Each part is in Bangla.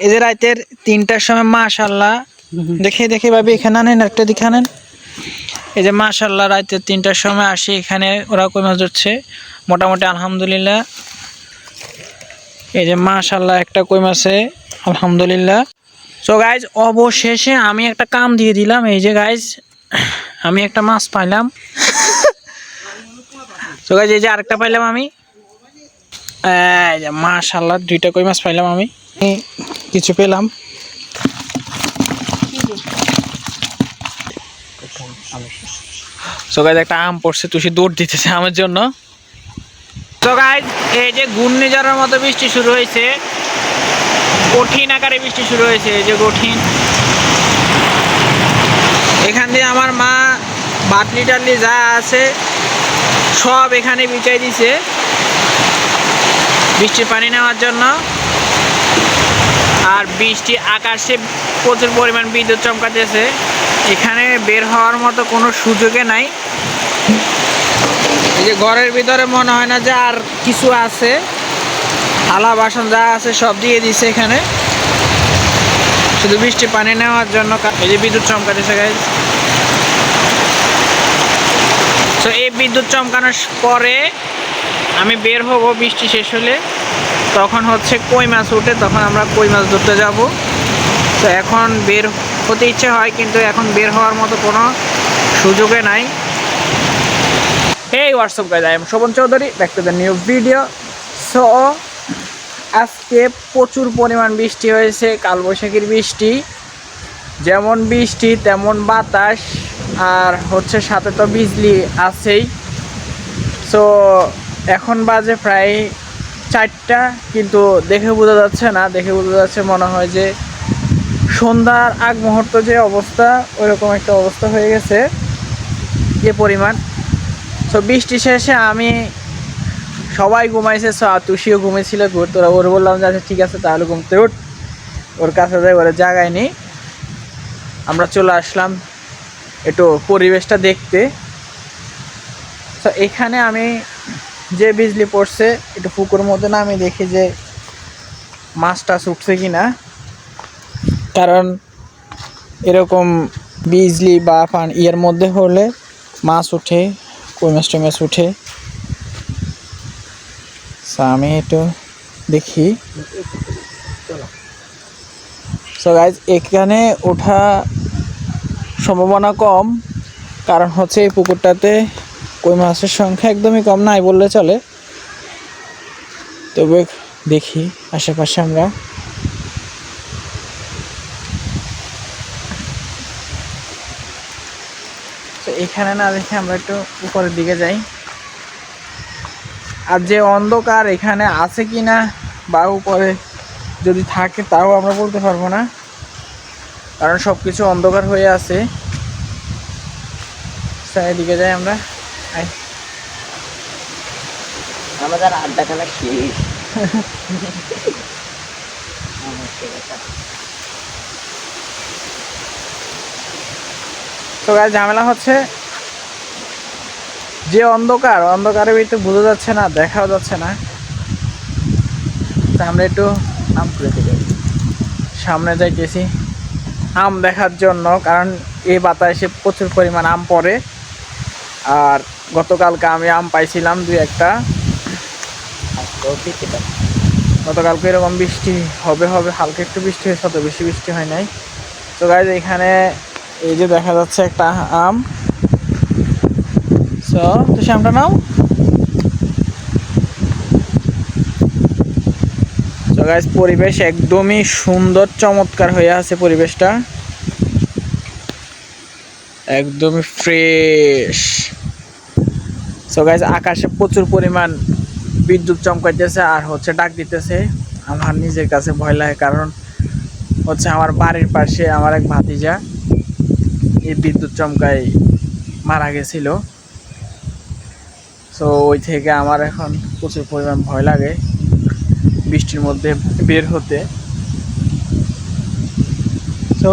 এই যে রাতের 3টার সময় মাশাআল্লাহ দেখে দেখে ভাবি এখানে আনেন একটা দিকে আনেন। এই যে মাশাআল্লাহ রাতের 3টার সময় আসি এখানে ওরা কই মাছ ধরছে মোটামুটি আলহামদুলিল্লাহ। এই যে মাশাআল্লাহ একটা কই মাছে আলহামদুলিল্লাহ। সো গাইজ অবশেষে আমি একটা কাম দিয়ে দিলাম। এই যে গাইজ আমি একটা মাছ পাইলাম। সো গাইজ এই যে আরেকটা পাইলাম আমি। এই যে মাশাআল্লাহ 2টা কই মাছ পাইলাম আমি। কিছু পেলাম। সো গাইজ একটা আম পড়ছে তুষি দৌড় দিতেছে আমার জন্য। সো গাইজ এই যে ঘূর্ণিঝড়ের মতো বৃষ্টি শুরু হয়েছে, কঠিন আকারে বৃষ্টি শুরু হয়েছে। এই যে কঠিন, এখান দিয়ে আমার মা বাটলি টাটলি যা আছে সব এখানে বিছাই দিছে বৃষ্টির পানি নেওয়ার জন্য। আর বৃষ্টি আকাশে প্রচুর পরিমাণ বিদ্যুৎ চমকাতেছে, এখানে বের হওয়ার মতো কোনো সুযোগে নাই। এই যে ঘরের ভিতরে মনে হয় না যে আর কিছু আছে, থালা বাসন যা আছে সব দিয়ে দিছে এখানে শুধু বৃষ্টি পানি নেওয়ার জন্য। এই যে বিদ্যুৎ চমকাতেছে গাইজ। তো এই বিদ্যুৎ চমকানোর পরে আমি বের হব বৃষ্টি শেষ হলে, তখন হচ্ছে কই মাছ উঠে, তখন আমরা কই মাছ ধরতে যাব। তো এখন বের হতে ইচ্ছে হয় কিন্তু এখন বের হওয়ার মতো কোনো সুযোগে নাই। এই what's up guys, I am Shovan Chowdhury, back to the new video. So আজকে প্রচুর পরিমাণ বৃষ্টি হয়েছে, কালবৈশাখীর বৃষ্টি, যেমন বৃষ্টি তেমন বাতাস, আর হচ্ছে সাথে তো বিজলি আছেই। সো এখন বাজে প্রায় 4টা, কিন্তু দেখে বোঝা যাচ্ছে না, দেখে বোঝা যাচ্ছে মনে হয় যে সন্ধ্যার আগ মুহূর্ত যে অবস্থা ওইরকম একটা অবস্থা হয়ে গেছে যে পরিমাণ। সো বৃষ্টি শেষে আমি সবাই ঘুমাইছে, সো তুষিও ঘুমিয়েছিল। তোরা ওর বললাম যে আচ্ছা ঠিক আছে তাহলে ঘুমতে উঠ, ওর কাছে যাই ওরা জাগায়নি। আমরা চলে আসলাম একটু পরিবেশটা দেখতে। তো এখানে আমি যে বিজলি পড়ছে একটু পুকুর মধ্যে না, আমি দেখি যে মাছটা উঠছে কিনা, কারণ এরকম বিজলি বা ইয়ের মধ্যে হলে মাছ উঠে, কই মাছ টই মাছ উঠে। আমি একটু দেখি। সো গাইজ এখানে ওঠা সম্ভাবনা কম, কারণ হচ্ছে এই পুকুরটাতে কই মাছের সংখ্যা একদমই কম, নাই বললে চলে। তবে দেখি আশেপাশে আমরা। তো এখানে না দেখে আমরা একটু উপরের দিকে যাই। আর যে অন্ধকার এখানে আছে কি না বা উপরে যদি থাকে তাও আমরা বলতে পারবো না, কারণ সব কিছু অন্ধকার হয়ে আছে। এদিকে যাই আমরা। আমাদের আড্ডা খেলা শেষ। তো গাইস ঝামেলা হচ্ছে যে অন্ধকারের ভিতরে বোঝা যাচ্ছে না, দেখাও যাচ্ছে না। আমরা একটু সামনে যাইতেছি আম দেখার জন্য, কারণ এই বাতাসে প্রচুর পরিমাণ আম পড়ে। আর গতকালকে আমি আম পাইছিলাম 2-1টা। গতকালকে এরকম বৃষ্টি হবে হালকা একটু বৃষ্টি হয়েছে, অত বেশি বৃষ্টি হয় নাই। তো গাইস এখানে এই যে দেখা যাচ্ছে একটা আম। সো তুমি আমটা নাও। তো গাইস পরিবেশ একদমই সুন্দর চমৎকার হয়ে আছে, পরিবেশটা একদমই ফ্রেশ। সো গাইস আকাশে প্রচুর পরিমাণ বিদ্যুৎ চমকাইতেছে আর হচ্ছে ডাক দিতেছে। আমার নিজের কাছে ভয় লাগে, কারণ হচ্ছে আমার বাড়ির পাশে আমার এক ভাতিজা এই বিদ্যুৎ চমকায় মারা গেছিল। সো ওই থেকে আমার এখন প্রচুর পরিমাণ ভয় লাগে বৃষ্টির মধ্যে বের হতে। তো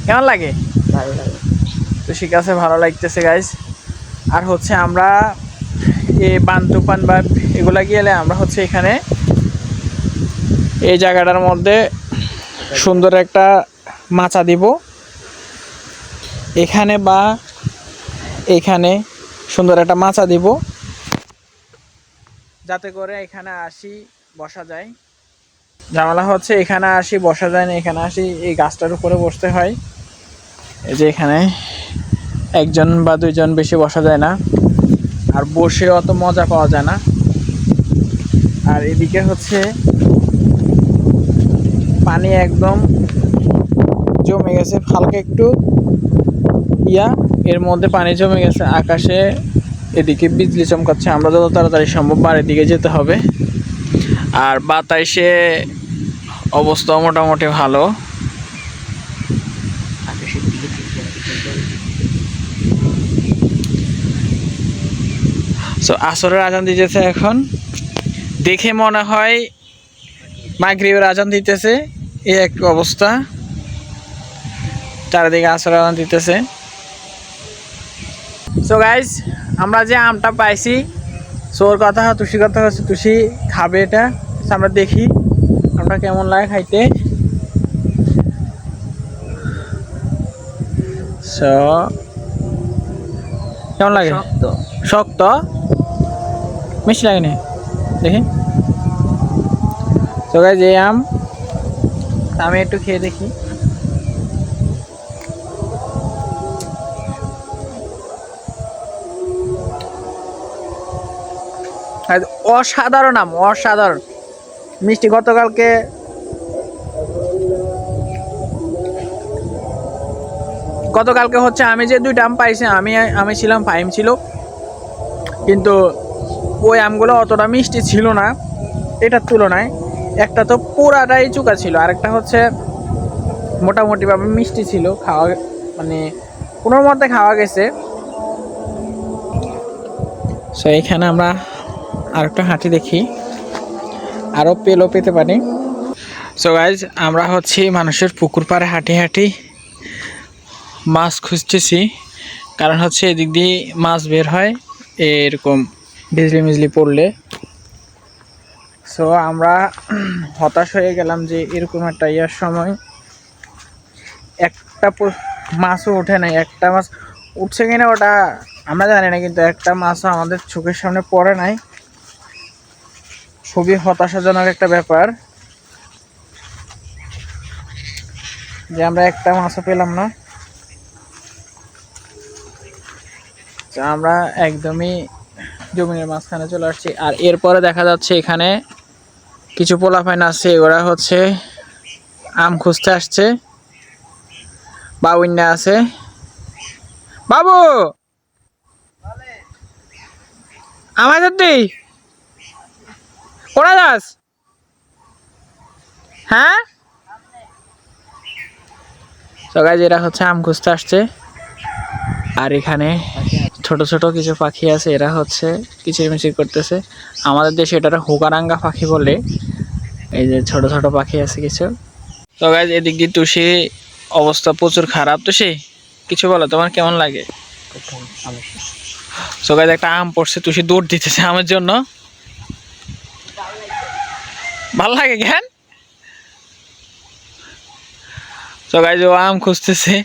কেমন লাগে? ভালো লাগে। তো ঠিক আছে, ভালো লাগতেছে গাইস। আর হচ্ছে আমরা এই বান তুফান বা এগুলা গেলে আমরা হচ্ছে এখানে এই জায়গাটার মধ্যে সুন্দর একটা মাচা দিব, এখানে বা এখানে সুন্দর একটা মাচা দিব, যাতে করে এখানে আসি বসা যায়। ঝামেলা হচ্ছে এখানে আসি বসা যায় না, এখানে আসি এই গাছটার উপরে বসতে হয়। এই যে এখানে একজন বা দুইজন বেশি বসা যায় না, আর বসে অত মজা পাওয়া যায় না। আর এদিকে হচ্ছে পানি একদম জমে গেছে, হালকা একটু এর মধ্যে পানি জমে গেছে আকাশে। এদিকে বিজলি চমকাচ্ছে, আমরা যত তাড়াতাড়ি সম্ভব বাড়ির দিকে যেতে হবে। আর বাতাসে অবস্থা মোটামুটি ভালো। সো আসরের আজান দিতেছে এখন, দেখে মনে হয় মাগরিবের আজান দিতেছে। এই এক অবস্থা, চারিদিকে আসরের আজান দিতেছে। সো গাইজ, আমরা যে আমটা পাইছি, সোর কথা তুষি কথা হচ্ছে তুষি খাবে এটা। আমরা দেখি আমটা কেমন লাগে খাইতে। সো কেমন লাগে? শক্ত মিষ্টি লাগে না, দেখি। সো গাইজ, এই আম আমি একটু খেয়ে দেখি। অসাধারণ আম, অসাধারণ মিষ্টি। গতকালকে হচ্ছে আমি যে দুইটা আম পাইছি, আমি ছিলাম, ফাইম ছিল, কিন্তু ওই আমগুলো অতটা মিষ্টি ছিল না এটার তুলনায়। একটা তো পুরাটাই চুকা ছিল, আরেকটা হচ্ছে মোটামুটিভাবে মিষ্টি ছিল, খাওয়া মানে কোনোর মধ্যে খাওয়া গেছে। সো এখানে আমরা আরেকটা হাঁটি দেখি, আরও পেতে পারি। সো গাইজ, আমরা হচ্ছে মানুষের পুকুর পাড়ে হাঁটি হাঁটি মাছ খুঁজতেছি, কারণ হচ্ছে এদিক দিয়ে মাছ বের হয় এরকম বিজলি মিজলি পড়লে। সো আমরা হতাশ হয়ে গেলাম যে এরকম একটা ইয়ার সময় একটা মাছও ওঠে নাই। একটা মাছ উঠছে কিনা ওটা আমরা জানি না, কিন্তু একটা মাছও আমাদের চোখের সামনে পড়ে নাই। খুবই হতাশাজনক একটা ব্যাপার যে আমরা একটা মাছও পেলাম না। আমরা একদমই জমিনের মাঝখানে চলে আসছি। আর এরপরে দেখা যাচ্ছে এখানে কিছু পোলাপাইন আছে, ওরা হচ্ছে আম খুঁজতে আসছে। বাবুন্যা আছে, বাবু আমার সাথে কোনা যাস? হ্যাঁ, সবাই এরা হচ্ছে আম খুঁজতে আসছে। আর এখানে ছোট ছোট কিছু পাখি আছে, এরা হচ্ছে কিচিরমিচির করতেছে। আমাদের দেশে এটা হুকারাঙ্গা পাখি বলে। এই যে ছোট ছোট পাখি আছে কিছু। তো গাইজ, এদিক দিয়ে তুষি অবস্থা প্রচুর খারাপ। তুষি, কিছু বলো, তোমার কেমন লাগে? সো গাইজ, একটা আম পড়ছে, তুষি দৌড় দিতেছে আমের জন্য। ভাল লাগে কেন? সো গাইজ, ও আম খুঁজতেছে,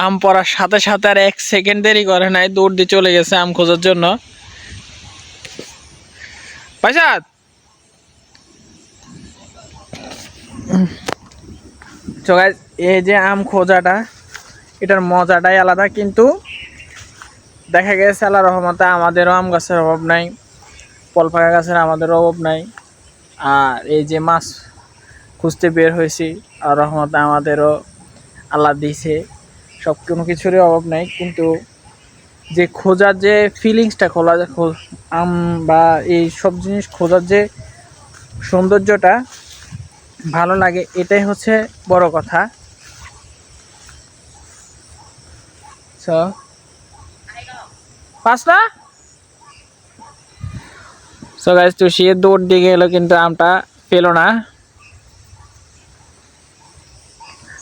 আম পড়ার সাথে সাথে আর 1 সেকেন্ড দেরি করে নাই, দৌড় দিয়ে চলে গেছে আম খোঁজার জন্য। পাইসাদ, সো গাইজ, এই যে আম খোঁজাটা, এটার মজাটাই আলাদা। কিন্তু দেখা গেছে আল্লাহর রহমতে আমাদেরও আম গাছের অভাব নাই, ফল পাকা গাছের আমাদেরও অভাব নাই। আর এই যে মাছ খুঁজতে বের হয়েছি, আর রহমতে আমাদেরও আল্লাহ দিয়েছে, সব কোনো কিছুরই অভাব নাই। কিন্তু যে খোঁজার যে ফিলিংসটা, আম বা এই সব জিনিস খোঁজার যে সৌন্দর্যটা ভালো লাগে, এটাই হচ্ছে বড় কথা। পাঁচটা। সো গাইস, তুষি দৌড় দিয়ে গেল, কিন্তু আমটা পেল না।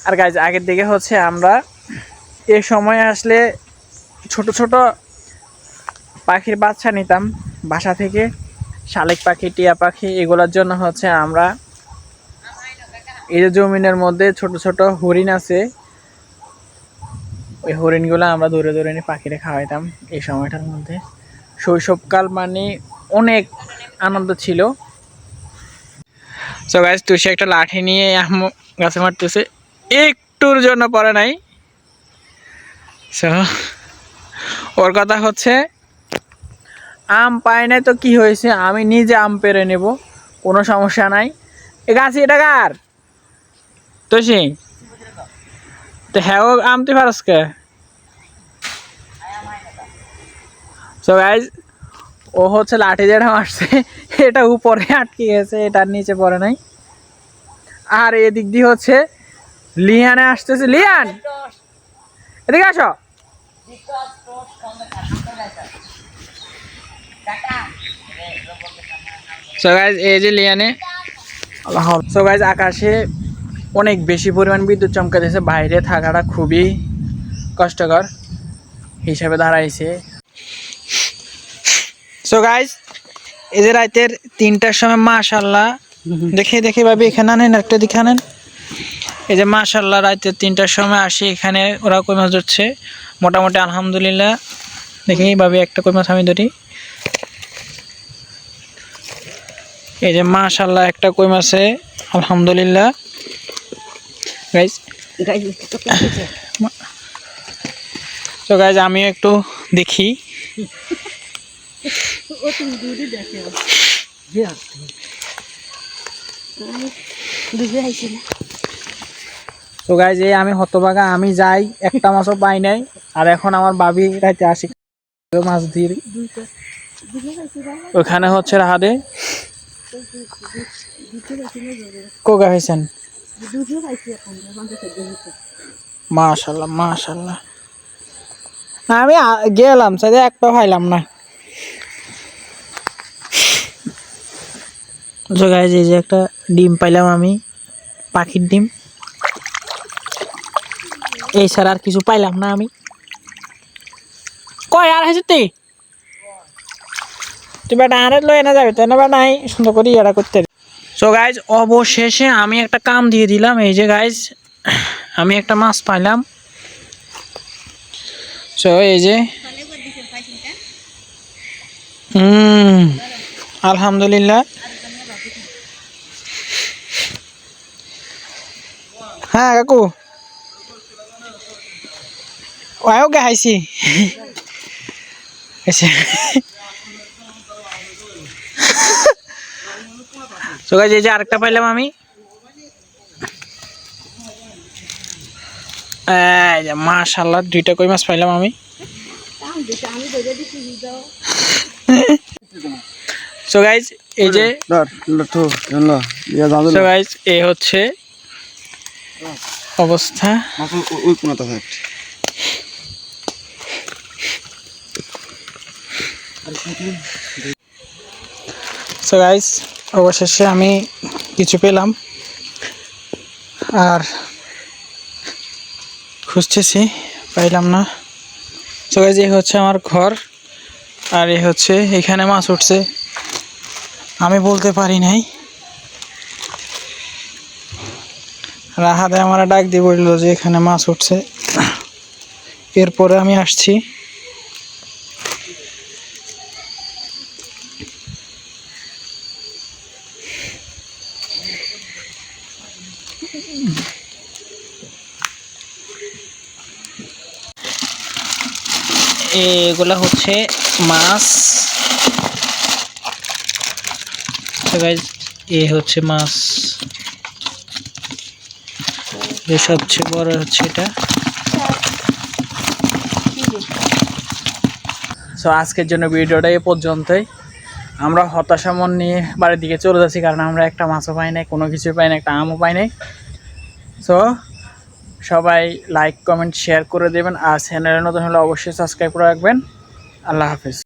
আর গাইস, আগের দিকে হচ্ছে আমরা এই সময় আসলে ছোট ছোট পাখির বাচ্চা নিতাম বাসা থেকে, শালিক পাখি, টিয়া পাখি, এগুলোর জন্য হচ্ছে আমরা এই যে জমিনের মধ্যে ছোট ছোট হরিণ আছে, ওই হরিণগুলো আমরা ধরে ধরে নিয়ে পাখিরে খাওয়াইতাম এই সময়টার মধ্যে। শৈশবকাল মানে অনেক আনন্দ ছিল। সো গাইস তুষি একটা লাঠি নিয়ে গাছে মারতেছে, একটুর জন্য পরে নাই। সো ওর কথা হচ্ছে আম পাই নাই তো কি হয়েছে, আমি নিজে আম পেরে নেব, কোনো সমস্যা নাই। এ গাছি এটা কার তুষি? তো হ্যাঁ ও আম তুই পারস কে? সো গাইস ও হচ্ছে লাঠি যেটা মারছে এটা উপরে আটকে গেছে, এটার নিচে পড়ে নাই। আর এদিক দিয়ে হচ্ছে লিয়ানে আসতেছে, লিয়ান এদিকে আসো। সো গাইস এই যে লিয়ানে, সো গাইস আকাশে অনেক বেশি পরিমাণ বিদ্যুৎ চমকাতেছে, বাইরে থাকাটা খুবই কষ্টকর হিসাবে দাঁড়াইছে। সো গাইস এই যে রাতের 3টার সময় মাশাআল্লাহ, দেখে দেখে ভাবি এখানে আনেন একটা দিকে আনেন। এই যে মাশাআল্লাহ রাতের 3টার সময় আসি এখানে, ওরা কই মাছ ধরছে মোটামুটি আলহামদুলিল্লাহ। দেখি ভাবি একটা কই মাছ আমি ধরি। এই যে মাশাআল্লাহ একটা কই মাছে আলহামদুলিল্লাহ। গাইস তো গাইস আমিও একটু দেখি। তো গাইস এই আমি হতভাগা, আমি যাই একটা মাছও পাই নাই। আর এখন আমার ভাবি রাতে আসি মাছ দিয়ে, ওখানে হচ্ছে রাহাদে কোগা হয়েছেন। মাশাআল্লাহ মাশাআল্লাহ, আমি গেলাম সাথে একটা পাইলাম না। তো গাইস এই যে একটা ডিম পাইলাম আমি, পাখির ডিম, এই ছাড়া আর কিছু পাইলাম না আমি। কয় আর হয়েছে তুই বেটা আরে লয়ে না যাবে তাই না বেটা, নাই সুন্দর করে এটা করতে। সো গাইজ অবশেষে আমি একটা কাম দিয়ে দিলাম। এই যে গাইজ আমি একটা মাছ পাইলাম। সো এই যে আলহামদুলিল্লাহ, হ্যাঁ কাকু ওকে খাইছি। সো গাইজ এই যে আরেকটা পাইলাম আমি, মাশাআল্লাহ 2টা কই মাছ পাইলাম আমি। সো গাইজ এই যে সো গাইজ এই হচ্ছে অবস্থা। সো গাইজ অবশেষে আমি কিছু পেলাম, আর খুঁজতেছি পাইলাম না। সো গাইজ এই হচ্ছে আমার ঘর, আর এই হচ্ছে এখানে মাছ উঠছে, আমি বলতে পারি নাই। রাহাদে আমার ডাক দিয়ে বললো যে এখানে মাছ উঠছে, এরপরে আমি আসছি। এগুলা হচ্ছে মাছ, এ হচ্ছে মাছ, সবচেয়ে বড় হচ্ছে এটা। সো আজকের জন্য ভিডিওটা এই পর্যন্তই। আমরা হতাশা মন নিয়ে বাড়ির দিকে চলে যাচ্ছি, কারণ আমরা একটা মাছও পাই নাই, কোনো কিছুই পাই না, একটা আমও পাই নাই। সো সবাই লাইক কমেন্ট শেয়ার করে দেবেন, আর চ্যানেলে নতুন হলে অবশ্যই সাবস্ক্রাইব করে রাখবেন। আল্লাহ হাফিজ।